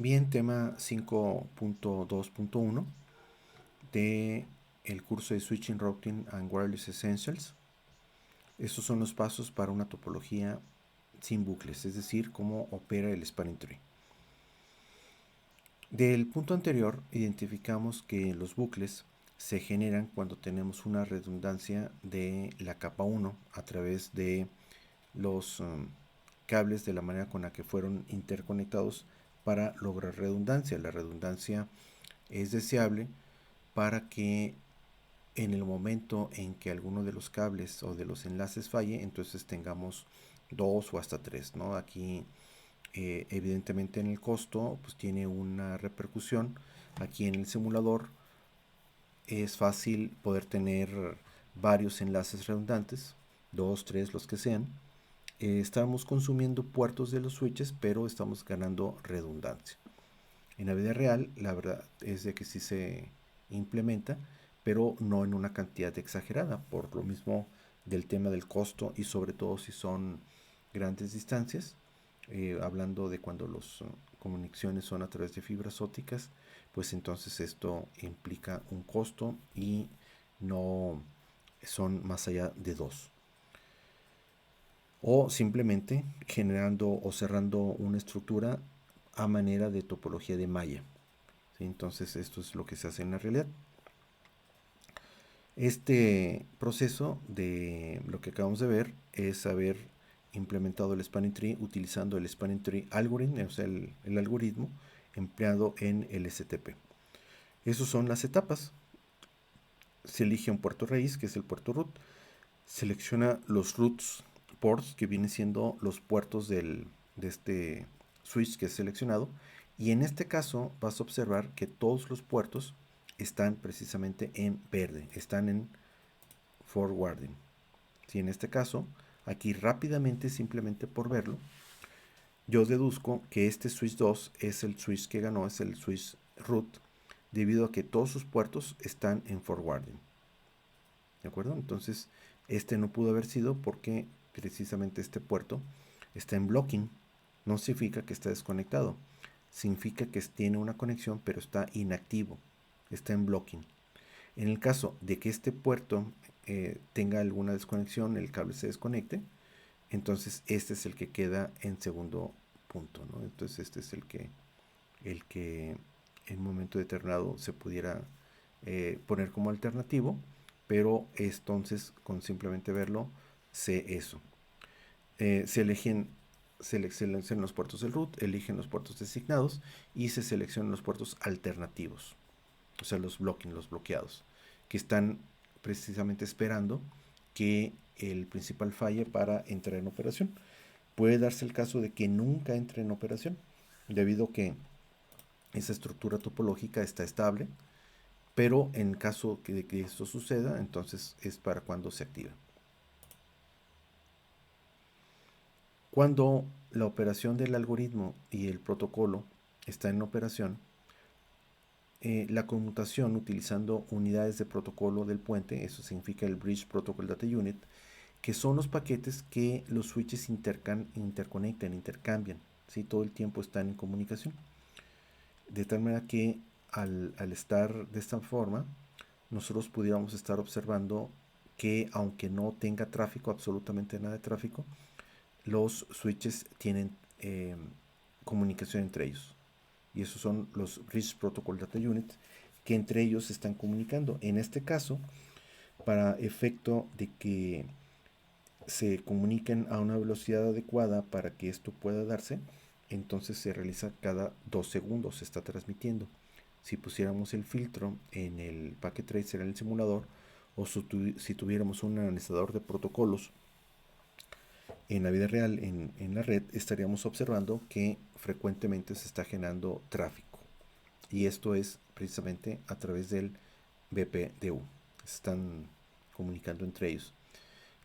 Bien, tema 5.2.1 de el curso de Switching, Routing and Wireless Essentials. Estos son los pasos para una topología sin bucles, es decir, cómo opera el spanning tree. Del punto anterior, identificamos que los bucles se generan cuando tenemos una redundancia de la capa 1 a través de los cables de la manera con la que fueron interconectados para lograr redundancia. La redundancia es deseable para que en el momento en que alguno de los cables o de los enlaces falle, entonces tengamos dos o hasta tres, ¿no? Aquí evidentemente en el costo pues tiene una repercusión. Aquí en el simulador es fácil poder tener varios enlaces redundantes, dos, tres, los que sean. Estamos consumiendo puertos de los switches, pero estamos ganando redundancia. En la vida real, la verdad es de que sí se implementa, pero no en una cantidad exagerada, por lo mismo del tema del costo y sobre todo si son grandes distancias, hablando de cuando las comunicaciones son a través de fibras ópticas, pues entonces esto implica un costo y no son más allá de dos. O simplemente generando o cerrando una estructura a manera de topología de malla. ¿Sí? Entonces esto es lo que se hace en la realidad. Este proceso de lo que acabamos de ver es haber implementado el spanning tree utilizando el spanning tree algorithm, o sea, el algoritmo empleado en el STP. Esas son las etapas. Se elige un puerto raíz, que es el puerto root. Selecciona los roots ports, que vienen siendo los puertos de este switch que es seleccionado. Y en este caso vas a observar que todos los puertos están precisamente en verde, están en forwarding. Si en este caso, aquí rápidamente, simplemente por verlo, yo deduzco que este switch 2 es el switch que ganó, es el switch root, debido a que todos sus puertos están en forwarding. ¿De acuerdo? Entonces, este no pudo haber sido porque precisamente este puerto está en blocking. No significa que está desconectado. Significa que tiene una conexión, pero está inactivo. Está en blocking. En el caso de que este puerto tenga alguna desconexión, el cable se desconecte, entonces este es el que queda en segundo punto, ¿no? Entonces este es el que en un momento determinado se pudiera poner como alternativo, pero entonces con simplemente verlo sé eso. Se eligen seleccionan los puertos del root, eligen los puertos designados y se seleccionan los puertos alternativos, o sea, los blocking, los bloqueados, que están precisamente esperando que el principal falle para entrar en operación. Puede darse el caso de que nunca entre en operación, debido a que esa estructura topológica está estable, pero en caso de que esto suceda, entonces es para cuando se activa. Cuando la operación del algoritmo y el protocolo está en operación, la conmutación utilizando unidades de protocolo del puente, eso significa el Bridge Protocol Data Unit, que son los paquetes que los switches interconectan, intercambian, ¿sí? Todo el tiempo están en comunicación. De tal manera que al estar de esta forma, nosotros pudiéramos estar observando que aunque no tenga tráfico, absolutamente nada de tráfico, los switches tienen comunicación entre ellos. Y esos son los Bridge Protocol Data Units que entre ellos se están comunicando. En este caso, para efecto de que se comuniquen a una velocidad adecuada para que esto pueda darse, entonces se realiza cada 2 segundos, se está transmitiendo. Si pusiéramos el filtro en el Packet Tracer en el simulador, o si tuviéramos un analizador de protocolos en la vida real, en la red, estaríamos observando que frecuentemente se está generando tráfico. Y esto es precisamente a través del BPDU. Se están comunicando entre ellos.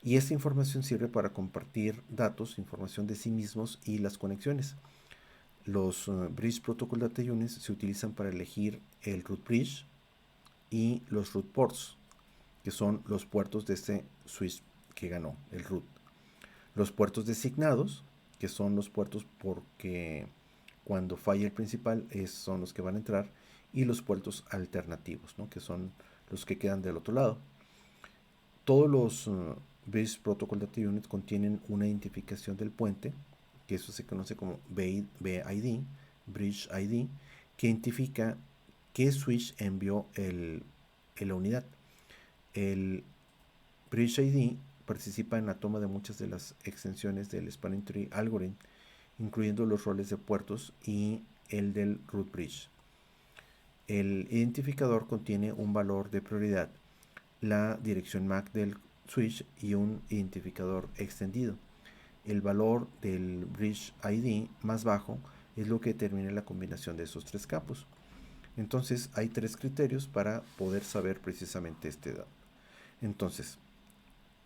Y esta información sirve para compartir datos, información de sí mismos y las conexiones. Los Bridge Protocol Data Units se utilizan para elegir el root bridge y los root ports, que son los puertos de este switch que ganó, el root. Los puertos designados, que son los puertos porque cuando falla el principal son los que van a entrar, y los puertos alternativos, ¿no? Que son los que quedan del otro lado. Todos los Bridge Protocol Data Unit contienen una identificación del puente, que eso se conoce como BID, Bridge ID, que identifica qué switch envió la unidad. El Bridge ID participa en la toma de muchas de las extensiones del Spanning Tree Algorithm, incluyendo los roles de puertos y el del Root Bridge. El identificador contiene un valor de prioridad, la dirección MAC del switch y un identificador extendido. El valor del Bridge ID más bajo es lo que determina la combinación de esos tres campos. Entonces hay tres criterios para poder saber precisamente este dato. Entonces,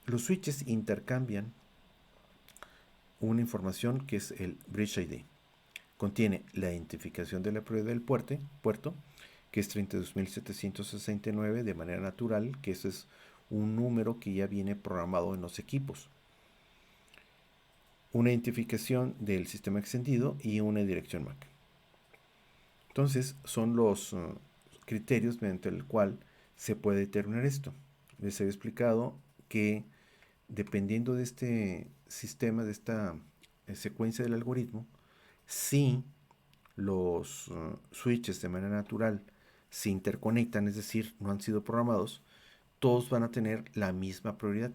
los switches intercambian una información que es el Bridge ID. Contiene la identificación de la prioridad del puerto, que es 32.769 de manera natural, que eso es un número que ya viene programado en los equipos. Una identificación del sistema extendido y una dirección MAC. Entonces, son los criterios mediante el cual se puede determinar esto. Les había explicado que dependiendo de este sistema, de esta secuencia del algoritmo, si los switches de manera natural se interconectan, es decir, no han sido programados, todos van a tener la misma prioridad,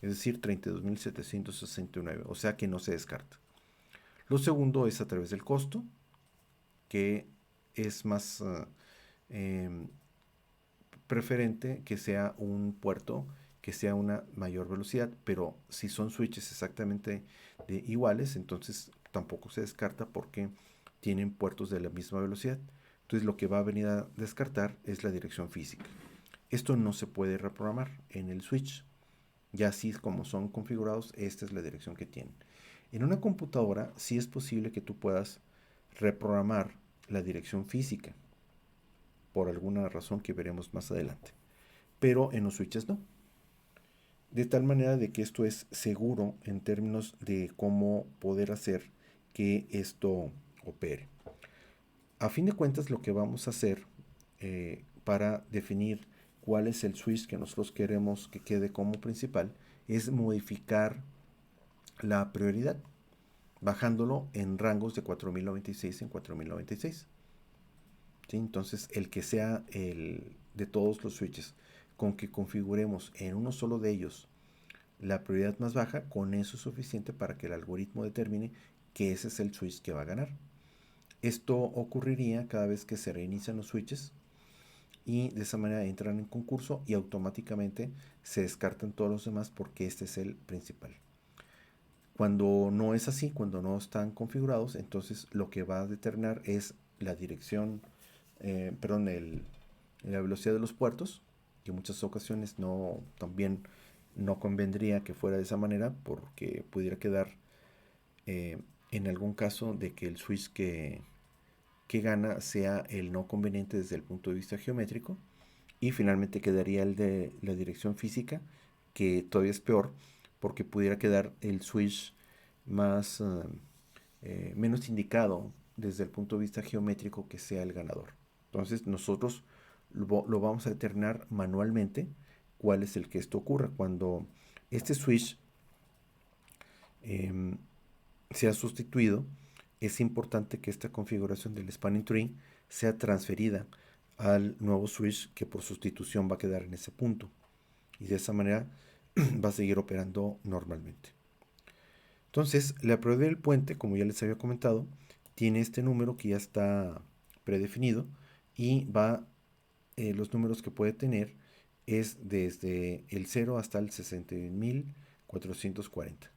es decir, 32.769, o sea que no se descarta. Lo segundo es a través del costo, que es más preferente que sea un puerto que sea una mayor velocidad, pero si son switches exactamente iguales, entonces tampoco se descarta porque tienen puertos de la misma velocidad. Entonces lo que va a venir a descartar es la dirección física. Esto no se puede reprogramar en el switch. Ya así como son configurados, esta es la dirección que tienen. En una computadora sí es posible que tú puedas reprogramar la dirección física, por alguna razón que veremos más adelante. Pero en los switches no. De tal manera de que esto es seguro en términos de cómo poder hacer que esto opere. A fin de cuentas, lo que vamos a hacer para definir cuál es el switch que nosotros queremos que quede como principal es modificar la prioridad, bajándolo en rangos de 4096 en 4096. ¿Sí? Entonces, el que sea el de todos los switches, con que configuremos en uno solo de ellos la prioridad más baja, con eso es suficiente para que el algoritmo determine que ese es el switch que va a ganar. Esto ocurriría cada vez que se reinician los switches y de esa manera entran en concurso y automáticamente se descartan todos los demás porque este es el principal. Cuando no es así, cuando no están configurados, entonces lo que va a determinar es la dirección, la velocidad de los puertos, que en muchas ocasiones también no convendría que fuera de esa manera porque pudiera quedar en algún caso de que el switch que gana sea el no conveniente desde el punto de vista geométrico, y finalmente quedaría el de la dirección física, que todavía es peor porque pudiera quedar el switch más menos indicado desde el punto de vista geométrico que sea el ganador. Entonces nosotros lo vamos a determinar manualmente cuál es el que esto ocurra. Cuando este switch sea sustituido, es importante que esta configuración del spanning tree sea transferida al nuevo switch que por sustitución va a quedar en ese punto, y de esa manera va a seguir operando normalmente. Entonces, la prioridad del puente, como ya les había comentado, tiene este número que ya está predefinido, y los números que puede tener es desde el 0 hasta el 61.440,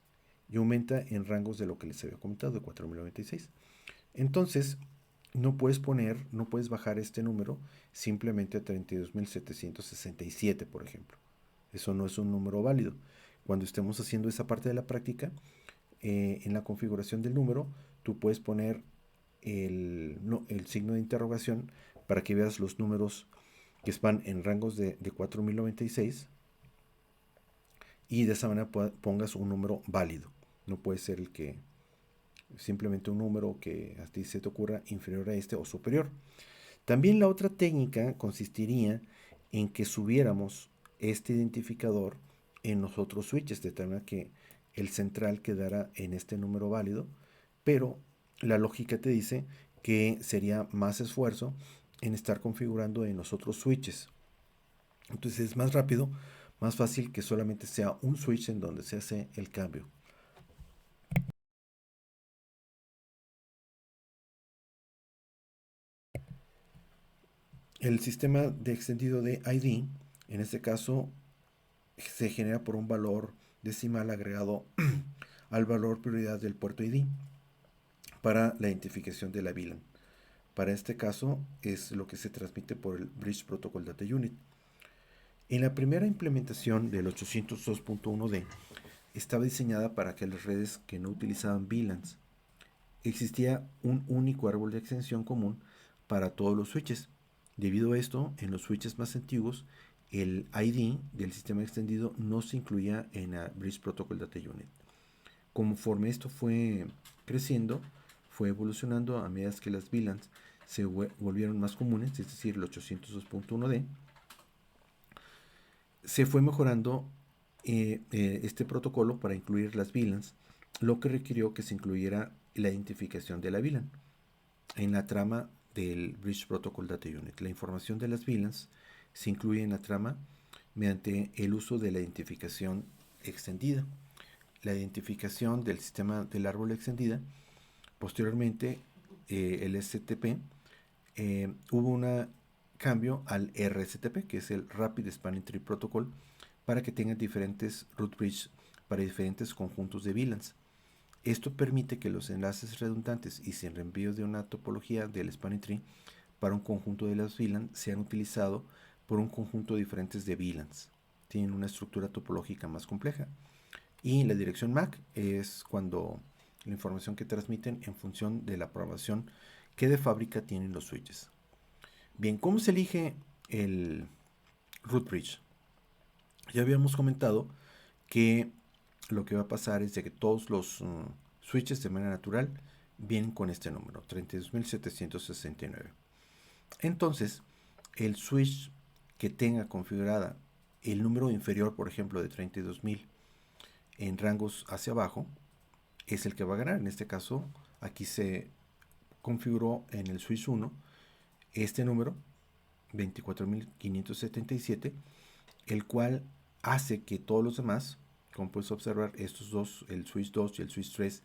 y aumenta en rangos de lo que les había comentado, de 4096. Entonces, no puedes bajar este número simplemente a 32.767, por ejemplo. Eso no es un número válido. Cuando estemos haciendo esa parte de la práctica, en la configuración del número, tú puedes poner el signo de interrogación para que veas los números que están en rangos de 4096, y de esa manera pongas un número válido. No puede ser simplemente un número que a ti se te ocurra inferior a este o superior. También la otra técnica consistiría en que subiéramos este identificador en los otros switches, de tal manera que el central quedara en este número válido, pero la lógica te dice que sería más esfuerzo en estar configurando en los otros switches. Entonces es más rápido, más fácil que solamente sea un switch en donde se hace el cambio. El sistema de extendido de ID, en este caso, se genera por un valor decimal agregado al valor prioridad del puerto ID para la identificación de la VLAN. Para este caso es lo que se transmite por el Bridge Protocol Data Unit. En la primera implementación del 802.1d estaba diseñada para que las redes que no utilizaban VLANs existía un único árbol de extensión común para todos los switches. Debido a esto, en los switches más antiguos, el ID del sistema extendido no se incluía en la Bridge Protocol Data Unit. Conforme esto fue creciendo, fue evolucionando a medida que las VLANs se volvieron más comunes, es decir, el 802.1d, se fue mejorando este protocolo para incluir las VLANs, lo que requirió que se incluyera la identificación de la VLAN en la trama del Bridge Protocol Data Unit. La información de las VLANs se incluye en la trama mediante el uso de la identificación extendida. La identificación del sistema del árbol extendida, posteriormente el STP, hubo un cambio al RSTP, que es el Rapid Spanning Tree Protocol, para que tengan diferentes root bridge para diferentes conjuntos de VLANs. Esto permite que los enlaces redundantes y sin reenvíos de una topología del spanning tree para un conjunto de las VLAN sean utilizados por un conjunto de diferentes de VLANs. Tienen una estructura topológica más compleja. Y la dirección MAC es cuando la información que transmiten en función de la programación que de fábrica tienen los switches. Bien, ¿cómo se elige el root bridge? Ya habíamos comentado que lo que va a pasar es de que todos los switches de manera natural vienen con este número, 32.769. Entonces, el switch que tenga configurada el número inferior, por ejemplo, de 32.000 en rangos hacia abajo, es el que va a ganar. En este caso, aquí se configuró en el switch 1 este número, 24.577, el cual hace que todos los demás, como puedes observar, estos dos, el switch 2 y el switch 3,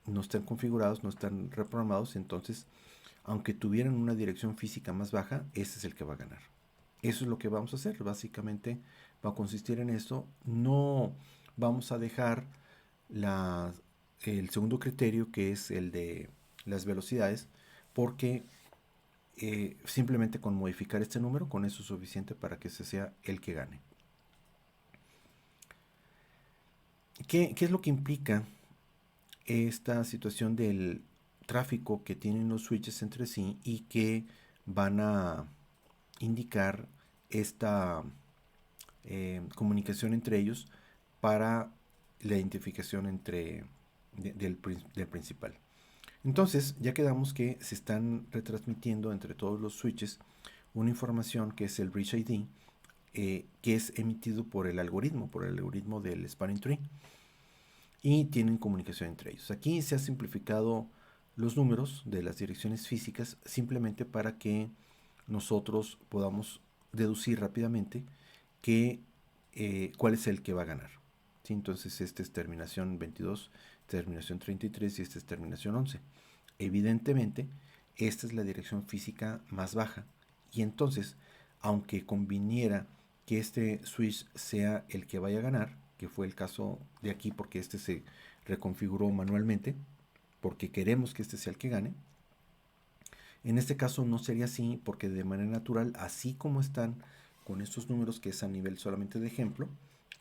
no están configurados, no están reprogramados. Entonces, aunque tuvieran una dirección física más baja, este es el que va a ganar. Eso es lo que vamos a hacer. Básicamente va a consistir en esto. No vamos a dejar el segundo criterio, que es el de las velocidades, porque simplemente con modificar este número, con eso es suficiente para que ese sea el que gane. ¿Qué es lo que implica esta situación del tráfico que tienen los switches entre sí y que van a indicar esta comunicación entre ellos para la identificación del principal? Entonces, ya quedamos que se están retransmitiendo entre todos los switches una información que es el Bridge ID, que es emitido por el algoritmo del Spanning Tree, y tienen comunicación entre ellos. Aquí se ha simplificado los números de las direcciones físicas simplemente para que nosotros podamos deducir rápidamente cuál es el que va a ganar. ¿Sí? Entonces, esta es terminación 22, terminación 33 y esta es terminación 11. Evidentemente, esta es la dirección física más baja, y entonces, aunque conviniera que este switch sea el que vaya a ganar, que fue el caso de aquí porque este se reconfiguró manualmente, porque queremos que este sea el que gane, en este caso no sería así, porque de manera natural, así como están con estos números, que es a nivel solamente de ejemplo,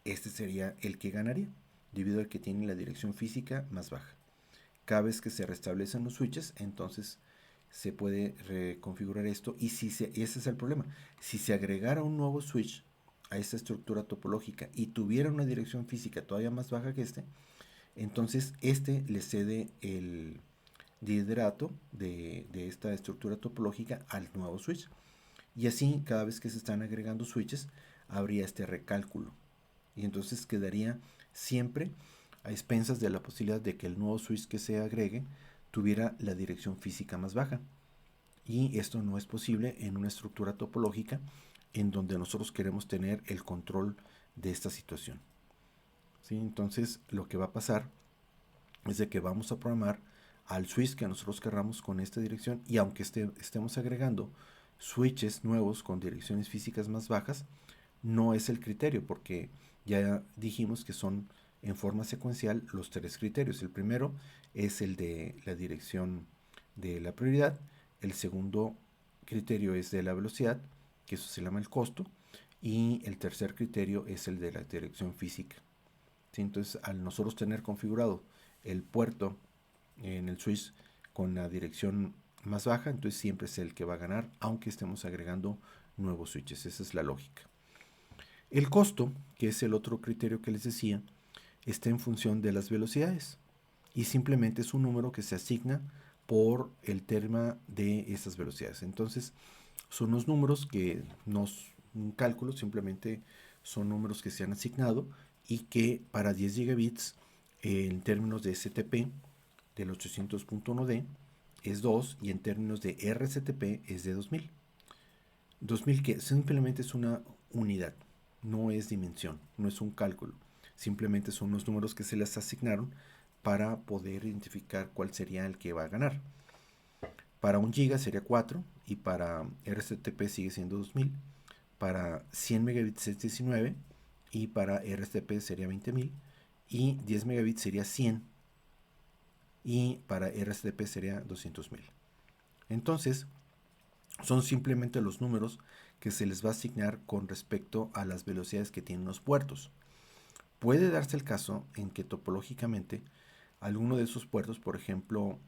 este sería el que ganaría, debido al que tiene la dirección física más baja. Cada vez que se restablecen los switches, entonces se puede reconfigurar esto. Y ese es el problema: si se agregara un nuevo switch a esta estructura topológica y tuviera una dirección física todavía más baja que este, Entonces este le cede el liderato de esta estructura topológica al nuevo switch. Y así, cada vez que se están agregando switches, habría este recálculo. Y entonces quedaría siempre a expensas de la posibilidad de que el nuevo switch que se agregue tuviera la dirección física más baja. Y esto no es posible en una estructura topológica en donde nosotros queremos tener el control de esta situación. ¿Sí? Entonces lo que va a pasar es de que vamos a programar al switch que nosotros querramos con esta dirección, y aunque estemos agregando switches nuevos con direcciones físicas más bajas, no es el criterio, porque ya dijimos que son en forma secuencial los tres criterios. El primero es el de la dirección de la prioridad, el segundo criterio es de la velocidad, que eso se llama el costo, y el tercer criterio es el de la dirección física. ¿Sí? Entonces, al nosotros tener configurado el puerto en el switch con la dirección más baja, entonces siempre es el que va a ganar, aunque estemos agregando nuevos switches. Esa es la lógica. El costo, que es el otro criterio que les decía, está en función de las velocidades y simplemente es un número que se asigna por el tema de esas velocidades. Entonces, son los números que un cálculo, simplemente son números que se han asignado y que para 10 gigabits en términos de STP del 800.1D es 2 y en términos de RSTP es de 2000. 2000 que simplemente es una unidad, no es dimensión, no es un cálculo, simplemente son los números que se les asignaron para poder identificar cuál sería el que va a ganar. Para 1 giga sería 4 y para RSTP sigue siendo 2000. Para 100 megabits es 19 y para RSTP sería 20.000 y 10 megabits sería 100 y para RSTP sería 200.000. Entonces, son simplemente los números que se les va a asignar con respecto a las velocidades que tienen los puertos. Puede darse el caso en que topológicamente alguno de esos puertos, por ejemplo,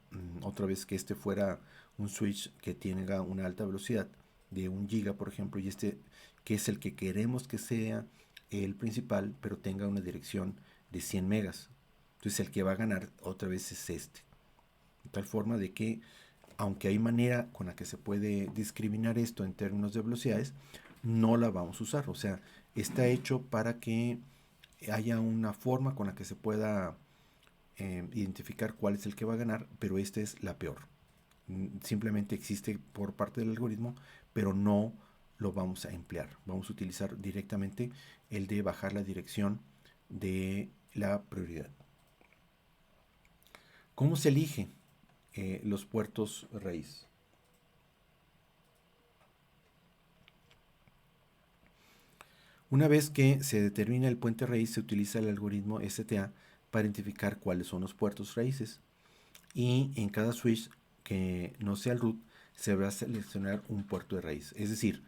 otra vez que este fuera un switch que tenga una alta velocidad de 1 giga, por ejemplo, y este que es el que queremos que sea el principal, pero tenga una dirección de 100 megas. Entonces el que va a ganar otra vez es este. De tal forma de que, aunque hay manera con la que se puede discriminar esto en términos de velocidades, no la vamos a usar. O sea, está hecho para que haya una forma con la que se pueda identificar cuál es el que va a ganar, pero esta es la peor. Simplemente existe por parte del algoritmo, pero no lo vamos a emplear. Vamos a utilizar directamente el de bajar la dirección de la prioridad. ¿Cómo se elige los puertos raíz? Una vez que se determina el puente raíz, se utiliza el algoritmo STA para identificar cuáles son los puertos raíces. Y en cada switch que no sea el root, se va a seleccionar un puerto de raíz. Es decir,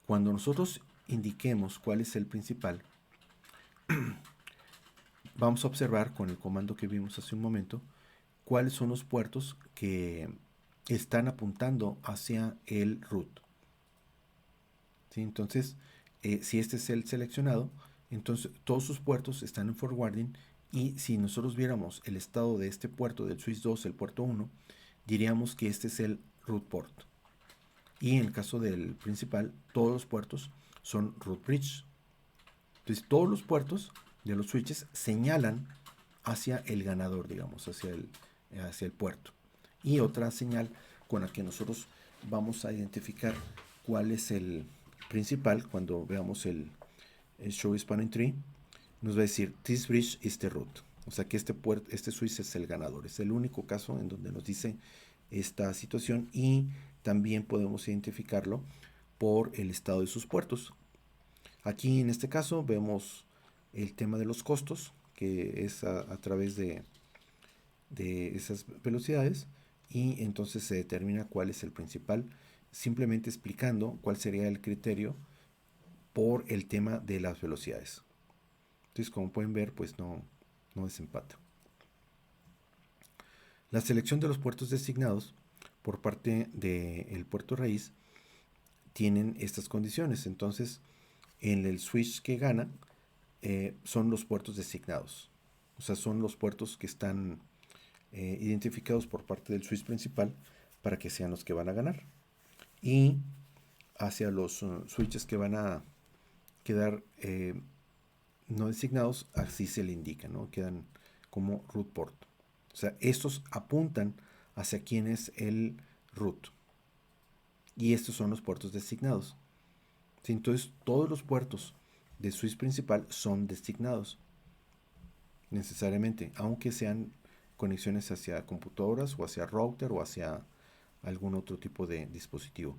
cuando nosotros indiquemos cuál es el principal, vamos a observar con el comando que vimos hace un momento cuáles son los puertos que están apuntando hacia el root. ¿Sí? Entonces, si este es el seleccionado, entonces todos sus puertos están en forwarding, y si nosotros viéramos el estado de este puerto del switch 2, el puerto 1, diríamos que este es el root port. Y en el caso del principal, todos los puertos son root bridge. Entonces todos los puertos de los switches señalan hacia el ganador, digamos, hacia el puerto. Y otra señal con la que nosotros vamos a identificar cuál es el principal, cuando veamos el show spanning tree, nos va a decir this bridge is the root. O sea que este switch es el ganador. Es el único caso en donde nos dice esta situación, y también podemos identificarlo por el estado de sus puertos. Aquí en este caso vemos el tema de los costos, que es a través de esas velocidades, y entonces se determina cuál es el principal, simplemente explicando cuál sería el criterio por el tema de las velocidades. Entonces, como pueden ver, pues no desempata. La selección de los puertos designados por parte del puerto raíz tienen estas condiciones. Entonces, en el switch que gana son los puertos designados. O sea, son los puertos que están identificados por parte del switch principal para que sean los que van a ganar. Y hacia los switches que van a quedar no designados, así se le indica, ¿no? Quedan como root port. O sea, estos apuntan hacia quién es el root. Y estos son los puertos designados. ¿Sí? Entonces, todos los puertos del switch principal son designados necesariamente, aunque sean conexiones hacia computadoras o hacia router o hacia algún otro tipo de dispositivo.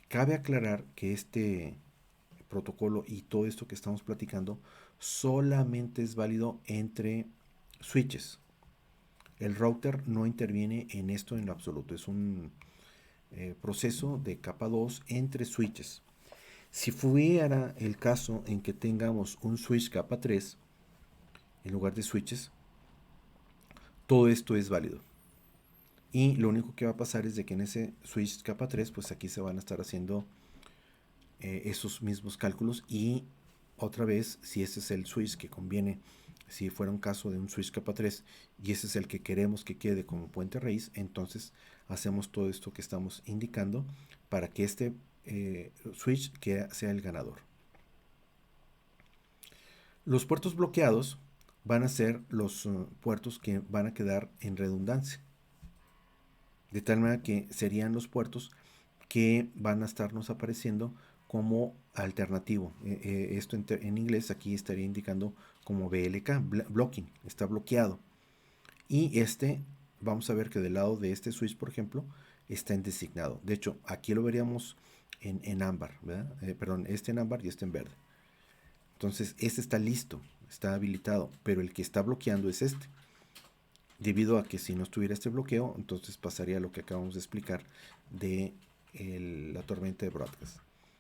Cabe aclarar que este protocolo y todo esto que estamos platicando solamente es válido entre switches. El router no interviene en esto en lo absoluto. Es un proceso de capa 2 entre switches. Si fuera el caso en que tengamos un switch capa 3 en lugar de switches, todo esto es válido. Y lo único que va a pasar es de que en ese switch capa 3, pues aquí se van a estar haciendo esos mismos cálculos. Y otra vez, si ese es el switch que conviene, si fuera un caso de un switch capa 3 y ese es el que queremos que quede como puente raíz, entonces hacemos todo esto que estamos indicando para que este switch sea el ganador. Los puertos bloqueados van a ser los puertos que van a quedar en redundancia, de tal manera que serían los puertos que van a estarnos apareciendo como alternativo. Esto en inglés aquí estaría indicando como BLK, blocking, está bloqueado. Y vamos a ver que del lado de este switch, por ejemplo, está en designado. De hecho, aquí lo veríamos en ámbar, ¿verdad? Perdón, este en ámbar y este en verde. Entonces, este está listo, está habilitado, pero el que está bloqueando es este. Debido a que si no estuviera este bloqueo, entonces pasaría lo que acabamos de explicar de la tormenta de broadcast.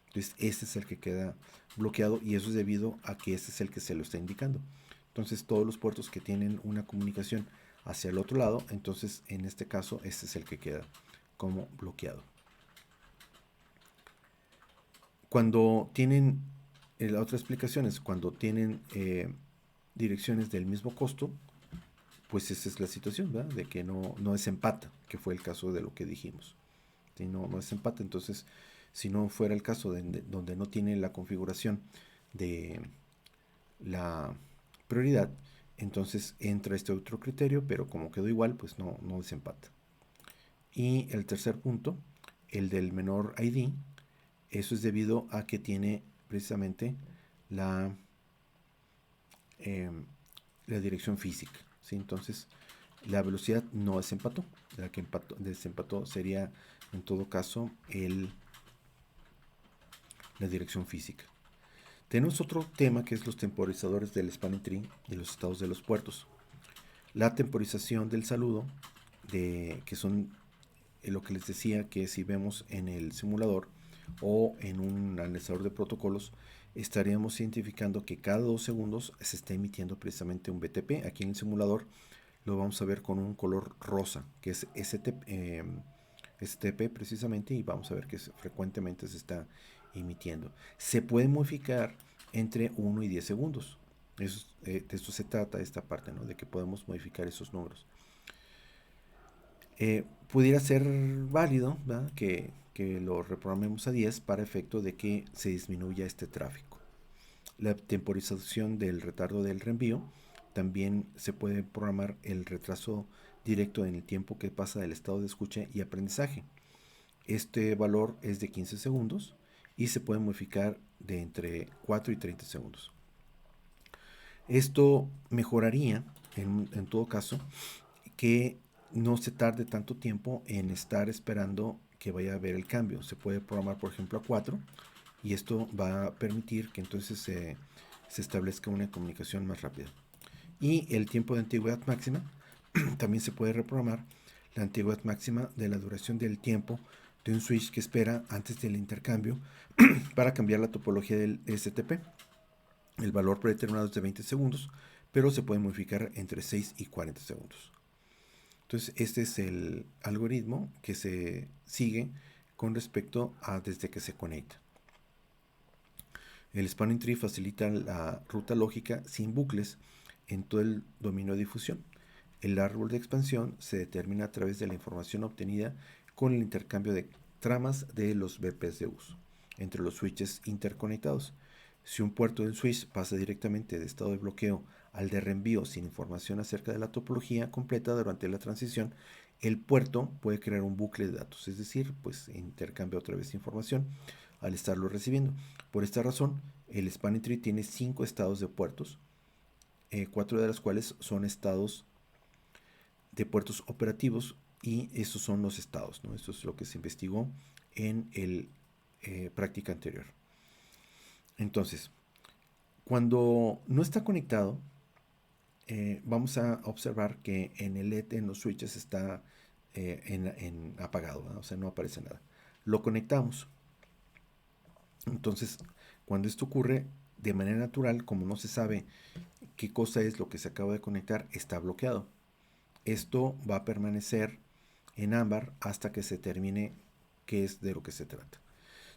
Entonces, este es el que queda bloqueado y eso es debido a que este es el que se lo está indicando. Entonces, todos los puertos que tienen una comunicación hacia el otro lado, entonces en este caso, este es el que queda como bloqueado. Cuando tienen, la otra explicación es cuando tienen direcciones del mismo costo, pues esa es la situación, ¿verdad? De que no desempata, que fue el caso de lo que dijimos. ¿Sí? No desempata, entonces, si no fuera el caso donde no tiene la configuración de la prioridad, entonces entra este otro criterio, pero como quedó igual, pues no desempata. Y el tercer punto, el del menor ID, eso es debido a que tiene precisamente la dirección física. ¿Sí? Entonces, la velocidad no desempató. La que desempató sería, en todo caso, la dirección física. Tenemos otro tema que es los temporizadores del spanning tree y los estados de los puertos. La temporización del saludo, que son lo que les decía, que si vemos en el simulador o en un analizador de protocolos, estaríamos identificando que cada 2 segundos se está emitiendo precisamente un BTP. Aquí en el simulador lo vamos a ver con un color rosa, que es STP precisamente, y vamos a ver que frecuentemente se está emitiendo. Se puede modificar entre 1 y 10 segundos. De esto se trata esta parte, ¿no? De que podemos modificar esos números. Pudiera ser válido, ¿verdad? Que lo reprogramemos a 10 para efecto de que se disminuya este tráfico. La temporización del retardo del reenvío, también se puede programar el retraso directo en el tiempo que pasa del estado de escucha y aprendizaje. Este valor es de 15 segundos y se puede modificar de entre 4 y 30 segundos. Esto mejoraría, en todo caso, que no se tarde tanto tiempo en estar esperando que vaya a haber el cambio. Se puede programar, por ejemplo, a 4 y esto va a permitir que entonces se establezca una comunicación más rápida. Y el tiempo de antigüedad máxima, también se puede reprogramar la antigüedad máxima de la duración del tiempo de un switch que espera antes del intercambio para cambiar la topología del STP. El valor predeterminado es de 20 segundos, pero se puede modificar entre 6 y 40 segundos. Entonces, este es el algoritmo que se sigue con respecto a desde que se conecta. El spanning tree facilita la ruta lógica sin bucles en todo el dominio de difusión. El árbol de expansión se determina a través de la información obtenida con el intercambio de tramas de los VPs de uso entre los switches interconectados. Si un puerto del switch pasa directamente de estado de bloqueo al de reenvío sin información acerca de la topología completa durante la transición, el puerto puede crear un bucle de datos, es decir, pues intercambia otra vez información al estarlo recibiendo. Por esta razón, el spanning tree tiene 5 estados de puertos, 4 de las cuales son estados de puertos operativos, y estos son los estados, ¿no? Esto es lo que se investigó en el práctica anterior. Entonces, cuando no está conectado, vamos a observar que en el LED en los switches está en apagado, ¿no? O sea, no aparece nada. Lo conectamos. Entonces, cuando esto ocurre de manera natural, como no se sabe qué cosa es lo que se acaba de conectar, está bloqueado. Esto va a permanecer en ámbar hasta que se termine qué es de lo que se trata.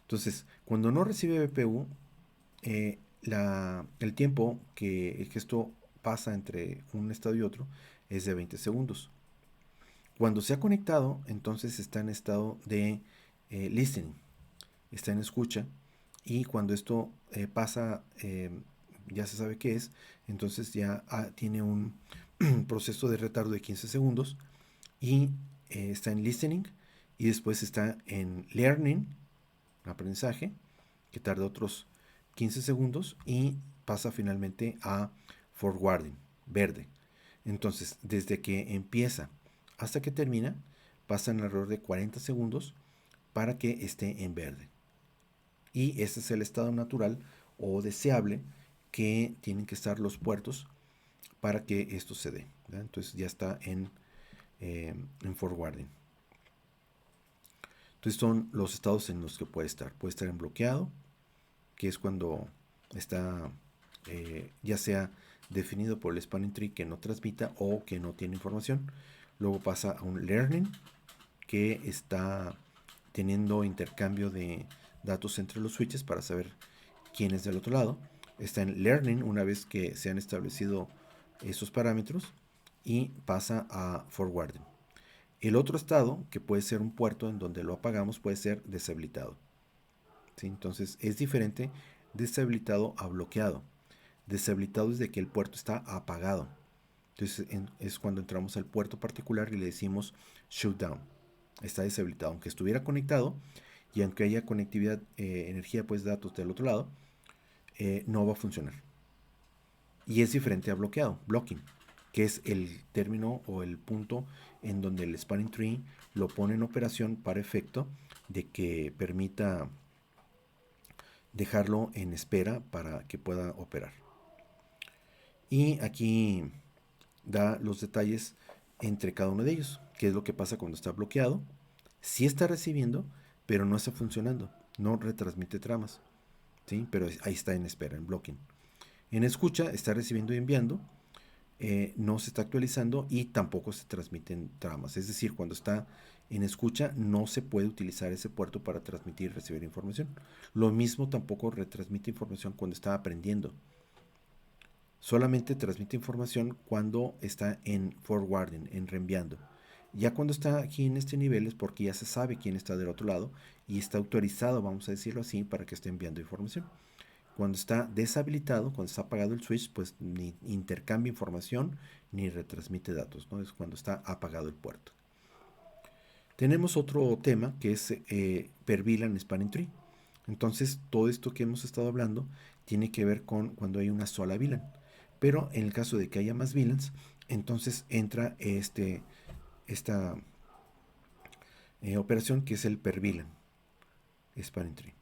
Entonces, cuando no recibe BPU, el tiempo que esto pasa entre un estado y otro es de 20 segundos. Cuando se ha conectado, entonces está en estado de listening, está en escucha, y cuando esto pasa, ya se sabe qué es, entonces ya tiene un proceso de retardo de 15 segundos, y está en listening, y después está en learning, aprendizaje, que tarda otros 15 segundos, y pasa finalmente a forwarding, verde. Entonces, desde que empieza hasta que termina, pasan alrededor de 40 segundos para que esté en verde. Y ese es el estado natural o deseable que tienen que estar los puertos para que esto se dé, ¿verdad? Entonces ya está en forwarding. Entonces son los estados en los que puede estar. Puede estar en bloqueado, que es cuando está ya sea definido por el spanning tree que no transmita o que no tiene información. Luego pasa a un learning, que está teniendo intercambio de datos entre los switches para saber quién es del otro lado. Está en learning una vez que se han establecido esos parámetros, y pasa a forwarding. El otro estado, que puede ser un puerto en donde lo apagamos, puede ser deshabilitado, ¿sí? Entonces es diferente deshabilitado a bloqueado. Deshabilitado es de que el puerto está apagado. Entonces es cuando entramos al puerto particular y le decimos shutdown. Está deshabilitado, aunque estuviera conectado y aunque haya conectividad, energía, pues datos del otro lado, no va a funcionar. Y es diferente a bloqueado, blocking, que es el término o el punto en donde el spanning tree lo pone en operación para efecto de que permita dejarlo en espera para que pueda operar. Y aquí da los detalles entre cada uno de ellos, qué es lo que pasa cuando está bloqueado. Sí está recibiendo, pero no está funcionando, no retransmite tramas, ¿sí? Pero ahí está en espera, en blocking. En escucha está recibiendo y enviando, no se está actualizando y tampoco se transmiten tramas. Es decir, cuando está en escucha no se puede utilizar ese puerto para transmitir y recibir información. Lo mismo tampoco retransmite información cuando está aprendiendo. Solamente transmite información cuando está en forwarding, en reenviando. Ya cuando está aquí en este nivel es porque ya se sabe quién está del otro lado y está autorizado, vamos a decirlo así, para que esté enviando información. Cuando está deshabilitado, cuando está apagado el switch, pues ni intercambia información ni retransmite datos, ¿no? Es cuando está apagado el puerto. Tenemos otro tema que es per VLAN spanning tree. Entonces, todo esto que hemos estado hablando tiene que ver con cuando hay una sola VLAN. Pero en el caso de que haya más VLANs, entonces entra esta operación que es el per VLAN spanning tree.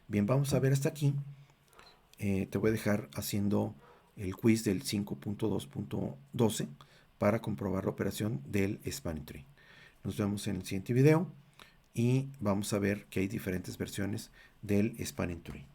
Bien, vamos a ver hasta aquí. Te voy a dejar haciendo el quiz del 5.2.12 para comprobar la operación del spanning tree. Nos vemos en el siguiente video y vamos a ver que hay diferentes versiones del spanning tree.